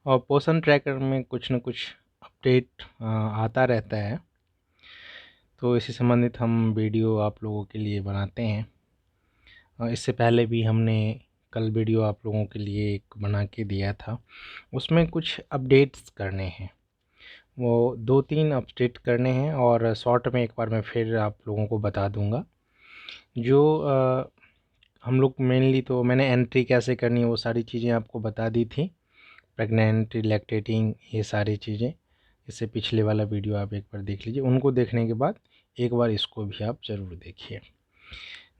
और पोषण ट्रैकर में कुछ न कुछ अपडेट आता रहता है, तो इसी संबंधित हम वीडियो आप लोगों के लिए बनाते हैं। इससे पहले भी हमने कल वीडियो आप लोगों के लिए एक बना के दिया था, उसमें कुछ अपडेट्स करने हैं। वो 2-3 अपडेट करने हैं और शॉर्ट में एक बार मैं फिर आप लोगों को बता दूंगा। जो हम लोग मेनली तो मैंने एंट्री कैसे करनी है वो सारी चीज़ें आपको बता दी थी, प्रेग्नेंट, लैक्टेटिंग, ये सारी चीज़ें। इससे पिछले वाला वीडियो आप एक बार देख लीजिए, उनको देखने के बाद एक बार इसको भी आप ज़रूर देखिए।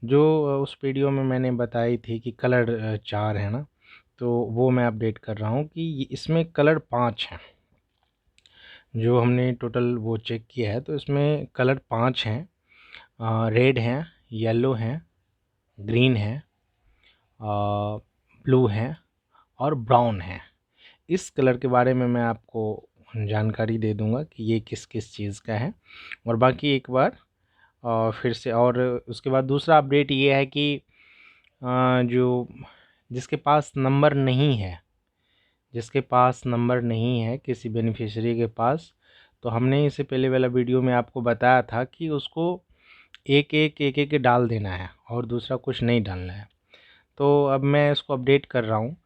जो उस वीडियो में मैंने बताई थी कि कलर 4 है ना, तो वो मैं अपडेट कर रहा हूँ कि इसमें कलर 5 हैं। जो हमने टोटल वो चेक किया है तो इसमें कलर 5 हैं। रेड हैं, येलो हैं, ग्रीन हैं, ब्लू हैं और ब्राउन हैं। इस कलर के बारे में मैं आपको जानकारी दे दूंगा कि ये किस किस चीज़ का है। और बाकी एक बार फिर से, और उसके बाद दूसरा अपडेट ये है कि जो जिसके पास नंबर नहीं है, किसी बेनिफिशियरी के पास, तो हमने इससे पहले वाला वीडियो में आपको बताया था कि उसको एक डाल देना है और दूसरा कुछ नहीं डालना है। तो अब मैं इसको अपडेट कर रहा हूँ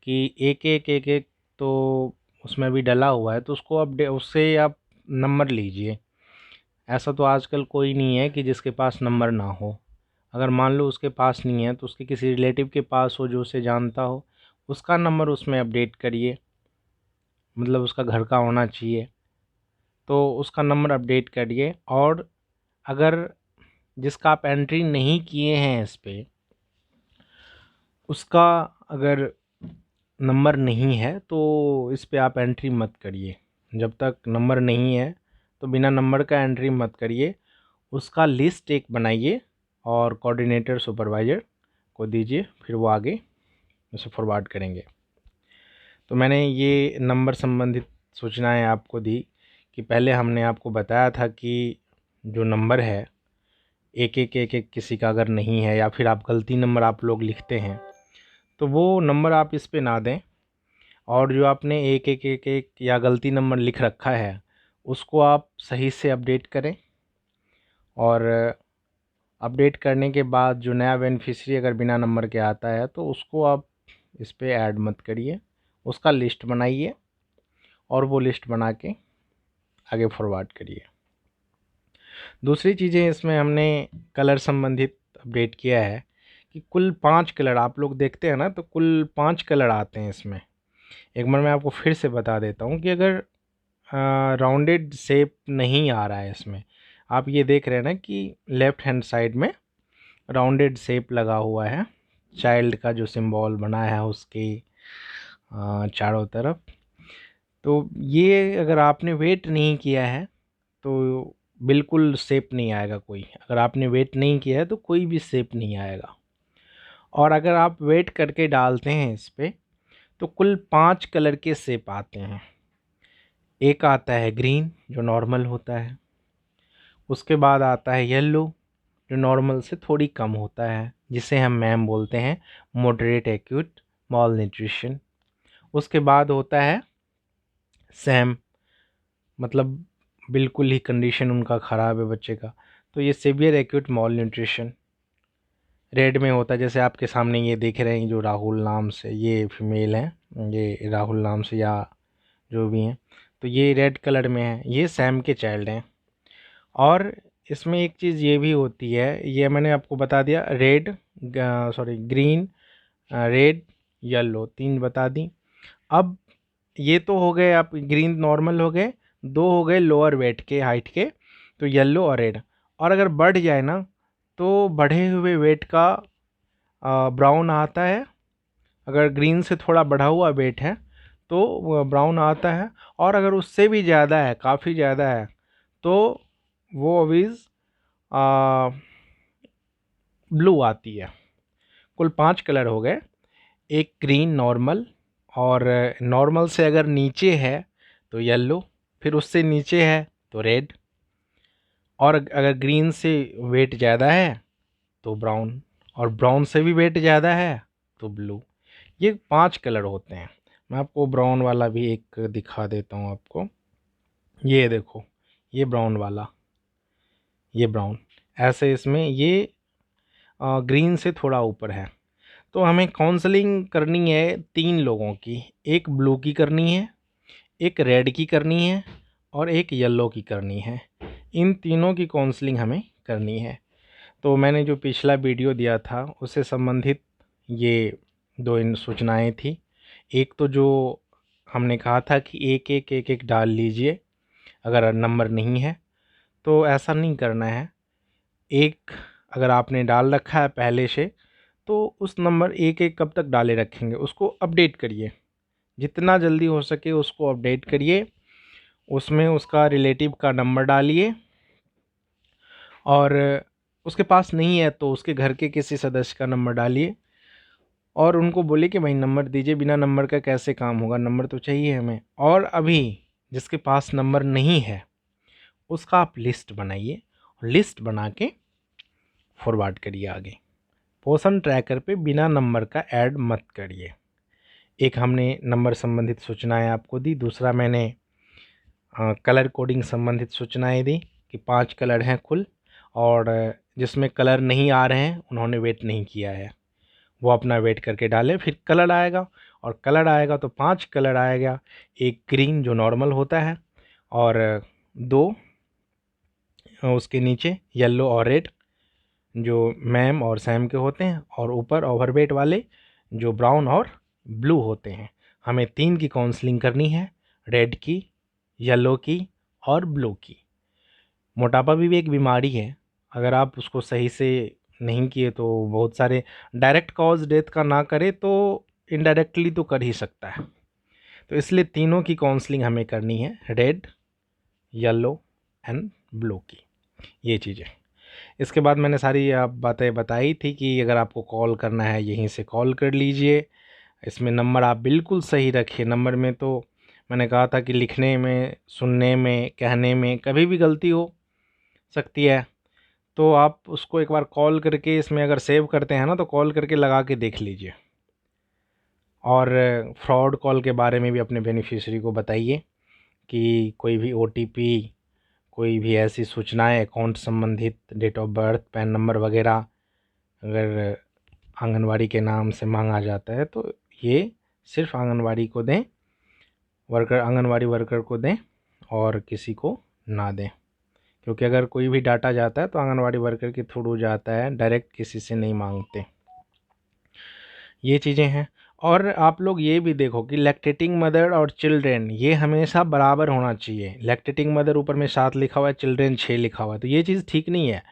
कि एक तो उसमें भी डला हुआ है, तो उसको अपडेट, उससे आप नंबर लीजिए। ऐसा तो आजकल कोई नहीं है कि जिसके पास नंबर ना हो। अगर मान लो उसके पास नहीं है तो उसके किसी रिलेटिव के पास हो जो उसे जानता हो, उसका नंबर उसमें अपडेट करिए, मतलब उसका घर का होना चाहिए, तो उसका नंबर अपडेट करिए। और अगर जिसका आप एंट्री नहीं किए हैं इस पर, उसका अगर नंबर नहीं है तो इस पे आप एंट्री मत करिए। जब तक नंबर नहीं है तो बिना नंबर का एंट्री मत करिए। उसका लिस्ट एक बनाइए और कोऑर्डिनेटर सुपरवाइज़र को दीजिए, फिर वो आगे उसे फॉरवर्ड करेंगे। तो मैंने ये नंबर संबंधित सूचनाएं आपको दी कि पहले हमने आपको बताया था कि जो नंबर है एक किसी का अगर नहीं है, या फिर आप गलती नंबर आप लोग लिखते हैं, तो वो नंबर आप इस पे ना दें। और जो आपने एक या गलती नंबर लिख रखा है उसको आप सही से अपडेट करें। और अपडेट करने के बाद जो नया बेनिफिशियरी अगर बिना नंबर के आता है तो उसको आप इस पे ऐड मत करिए, उसका लिस्ट बनाइए और वो लिस्ट बना के आगे फॉरवर्ड करिए। दूसरी चीज़ें इसमें हमने कलर संबंधित अपडेट किया है कि कुल 5 कलर आप लोग देखते हैं ना, तो कुल 5 कलर आते हैं इसमें। एक बार मैं आपको फिर से बता देता हूँ कि अगर राउंडेड शेप नहीं आ रहा है इसमें, आप ये देख रहे हैं ना कि लेफ़्ट हैंड साइड में राउंडेड शेप लगा हुआ है, चाइल्ड का जो सिंबल बना है उसके चारों तरफ, तो ये अगर आपने वेट नहीं किया है तो बिल्कुल शेप नहीं आएगा कोई। अगर आपने वेट नहीं किया है तो कोई भी शेप नहीं आएगा। और अगर आप वेट करके डालते हैं इस पर तो कुल 5 कलर के शेप आते हैं। एक आता है ग्रीन जो नॉर्मल होता है, उसके बाद आता है येलो जो नॉर्मल से थोड़ी कम होता है, जिसे हम मैम बोलते हैं मॉडरेट एक्यूट मॉल न्यूट्रिशन। उसके बाद होता है सैम, मतलब बिल्कुल ही कंडीशन उनका ख़राब है बच्चे का, तो ये severe acute mall nutrition. Red में होता है, जैसे आपके सामने ये देख रहे हैं जो राहुल नाम से, ये फीमेल है, ये राहुल नाम से या जो भी हैं, तो ये रेड कलर में है, ये सैम के चाइल्ड हैं। और इसमें एक चीज़ ये भी होती है, ये मैंने आपको बता दिया, ग्रीन, रेड, येलो, 3 बता दी। अब ये तो हो गए, आप ग्रीन नॉर्मल हो गए, 2 हो गए लोअर वेट के, हाइट के, तो येलो और रेड। और अगर बढ़ जाए ना तो बढ़े हुए वेट का ब्राउन आता है। अगर ग्रीन से थोड़ा बढ़ा हुआ वेट है तो ब्राउन आता है, और अगर उससे भी ज़्यादा है, काफ़ी ज़्यादा है, तो वो अवीज़ ब्लू आती है। कुल 5 कलर हो गए, एक ग्रीन नॉर्मल, और नॉर्मल से अगर नीचे है तो येलो, फिर उससे नीचे है तो रेड, और अगर ग्रीन से वेट ज़्यादा है तो ब्राउन, और ब्राउन से भी वेट ज़्यादा है तो ब्लू। ये 5 कलर होते हैं। मैं आपको ब्राउन वाला भी एक दिखा देता हूँ आपको। ये देखो, ये ब्राउन वाला, ये ब्राउन ऐसे इसमें ये ग्रीन से थोड़ा ऊपर है। तो हमें काउंसलिंग करनी है 3 लोगों की, एक ब्लू की करनी है, एक रेड की करनी है और एक येलो की करनी है। इन तीनों की काउंसलिंग हमें करनी है। तो मैंने जो पिछला वीडियो दिया था उससे संबंधित ये 2 इन सूचनाएं थी। एक तो जो हमने कहा था कि एक डाल लीजिए अगर नंबर नहीं है, तो ऐसा नहीं करना है। एक अगर आपने डाल रखा है पहले से, तो उस नंबर एक कब तक डाले रखेंगे, उसको अपडेट करिए, जितना जल्दी हो सके उसको अपडेट करिए। उसमें उसका रिलेटिव का नंबर डालिए और उसके पास नहीं है तो उसके घर के किसी सदस्य का नंबर डालिए और उनको बोलिए कि भाई नंबर दीजिए, बिना नंबर का कैसे काम होगा, नंबर तो चाहिए हमें। और अभी जिसके पास नंबर नहीं है उसका आप लिस्ट बनाइए, लिस्ट बना के फॉरवर्ड करिए आगे। पोषण ट्रैकर पे बिना नंबर का ऐड मत करिए। एक हमने नंबर संबंधित सूचनाएं आपको दी, दूसरा मैंने कलर कोडिंग संबंधित सूचनाएं दी कि 5 कलर हैं कुल, और जिसमें कलर नहीं आ रहे हैं उन्होंने वेट नहीं किया है, वो अपना वेट करके डालें। फिर कलर आएगा, और कलर आएगा तो 5 कलर आएगा, एक ग्रीन जो नॉर्मल होता है और 2 उसके नीचे येलो और रेड जो मैम और सैम के होते हैं, और ऊपर ओवरवेट वाले जो ब्राउन और ब्लू होते हैं। हमें 3 की काउंसलिंग करनी है, रेड की, येलो की और ब्लू की। मोटापा भी एक बीमारी है, अगर आप उसको सही से नहीं किए तो बहुत सारे डायरेक्ट कॉज डेथ का ना करे तो इनडायरेक्टली तो कर ही सकता है। तो इसलिए तीनों की काउंसलिंग हमें करनी है, रेड, येलो एंड ब्लू की, ये चीज़ें। इसके बाद मैंने सारी आप बातें बताई थी कि अगर आपको कॉल करना है यहीं से कॉल कर लीजिए। इसमें नंबर आप बिल्कुल सही रखिए। नंबर में तो मैंने कहा था कि लिखने में, सुनने में, कहने में कभी भी गलती हो सकती है, तो आप उसको एक बार कॉल करके, इसमें अगर सेव करते हैं ना तो कॉल करके लगा के देख लीजिए। और फ्रॉड कॉल के बारे में भी अपने बेनिफिशियरी को बताइए कि कोई भी ओटीपी, कोई भी ऐसी सूचनाएं अकाउंट संबंधित, date of birth, PAN number वगैरह अगर आंगनवाड़ी के नाम से मांगा जाता है तो ये सिर्फ आंगनवाड़ी को दें, आंगनवाड़ी वर्कर को दें और किसी को ना दें। क्योंकि अगर कोई भी डाटा जाता है तो आंगनवाड़ी वर्कर के थ्रू जाता है, डायरेक्ट किसी से नहीं मांगते। ये चीज़ें हैं। और आप लोग ये भी देखो कि लैक्टेटिंग मदर और चिल्ड्रेन ये हमेशा बराबर होना चाहिए। लैक्टेटिंग मदर ऊपर में 7 लिखा हुआ है, चिल्ड्रेन 6 लिखा हुआ है, तो ये चीज़ ठीक नहीं है।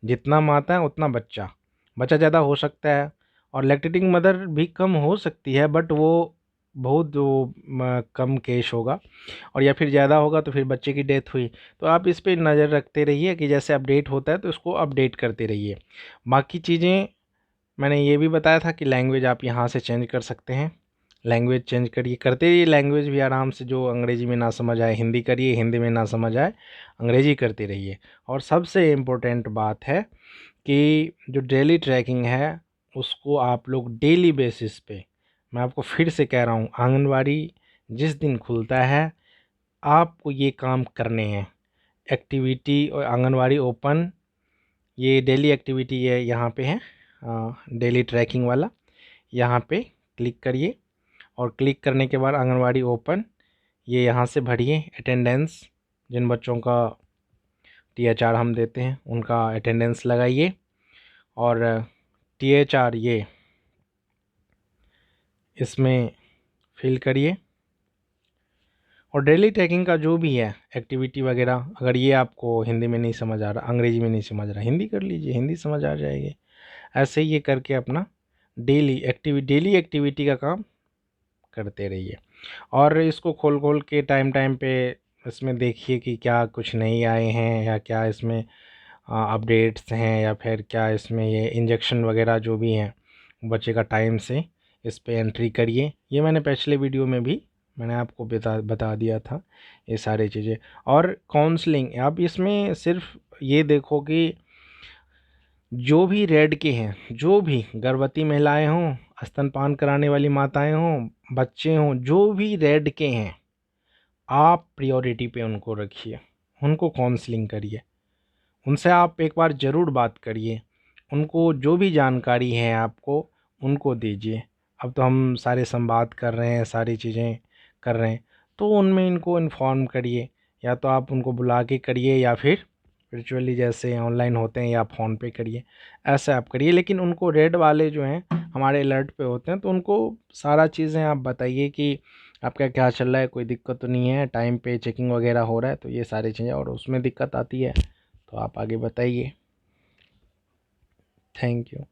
जितना माता है उतना बच्चा, बच्चा ज़्यादा हो सकता है और लैक्टेटिंग मदर भी कम हो सकती है, बट वो बहुत कम केस होगा, और या फिर ज़्यादा होगा तो फिर बच्चे की डेथ हुई। तो आप इस पे नज़र रखते रहिए कि जैसे अपडेट होता है तो उसको अपडेट करते रहिए। बाकी चीज़ें मैंने ये भी बताया था कि लैंग्वेज आप यहाँ से चेंज कर सकते हैं, लैंग्वेज चेंज करिए, करते रहिए लैंग्वेज भी आराम से। जो अंग्रेज़ी में ना समझ आए हिंदी करिए, हिंदी में ना समझ आए अंग्रेज़ी करते रहिए। और सबसे इम्पोर्टेंट बात है कि जो डेली ट्रैकिंग है उसको आप लोग डेली बेसिस पे, मैं आपको फिर से कह रहा हूँ, आंगनवाड़ी जिस दिन खुलता है आपको ये काम करने हैं। एक्टिविटी और आंगनवाड़ी ओपन, ये डेली एक्टिविटी है, यहाँ पे है डेली ट्रैकिंग वाला, यहाँ पे क्लिक करिए और क्लिक करने के बाद आंगनवाड़ी ओपन, ये यहाँ से भरिए अटेंडेंस, जिन बच्चों का THR हम देते हैं उनका अटेंडेंस लगाइए और THR ये इसमें फिल करिए। और डेली ट्रैकिंग का जो भी है एक्टिविटी वगैरह, अगर ये आपको हिंदी में नहीं समझ आ रहा, अंग्रेजी में नहीं समझ रहा, हिंदी कर लीजिए, हिंदी समझ आ जाएगी। ऐसे ही ये करके अपना डेली एक्टिविटी का काम करते रहिए। और इसको खोल खोल के टाइम पे इसमें देखिए कि क्या कुछ नहीं आए हैं या क्या इसमें अपडेट्स हैं, या फिर क्या इसमें ये इंजेक्शन वगैरह जो भी हैं बच्चे का टाइम से इस पे एंट्री करिए। ये मैंने पिछले वीडियो में भी मैंने आपको बता दिया था ये सारी चीज़ें। और काउंसलिंग आप इसमें सिर्फ ये देखो कि जो भी रेड के हैं, जो भी गर्भवती महिलाएं हों, स्तनपान कराने वाली माताएं हों, बच्चे हों, जो भी रेड के हैं, आप प्रायोरिटी पे उनको रखिए, उनको काउंसलिंग करिए, उनसे आप एक बार ज़रूर बात करिए, उनको जो भी जानकारी है आपको उनको दीजिए। अब तो हम सारे संवाद कर रहे हैं, सारी चीज़ें कर रहे हैं, तो उनमें इनको इन्फॉर्म करिए, या तो आप उनको बुला के करिए या फिर वर्चुअली जैसे ऑनलाइन होते हैं या फ़ोन पे करिए, ऐसे आप करिए। लेकिन उनको रेड वाले जो हैं हमारे अलर्ट पे होते हैं, तो उनको सारा चीज़ें आप बताइए कि आपका क्या चल रहा है, कोई दिक्कत तो नहीं है, टाइम पे चेकिंग वगैरह हो रहा है, तो ये सारी चीज़ें। और उसमें दिक्कत आती है तो आप आगे बताइए। Thank you.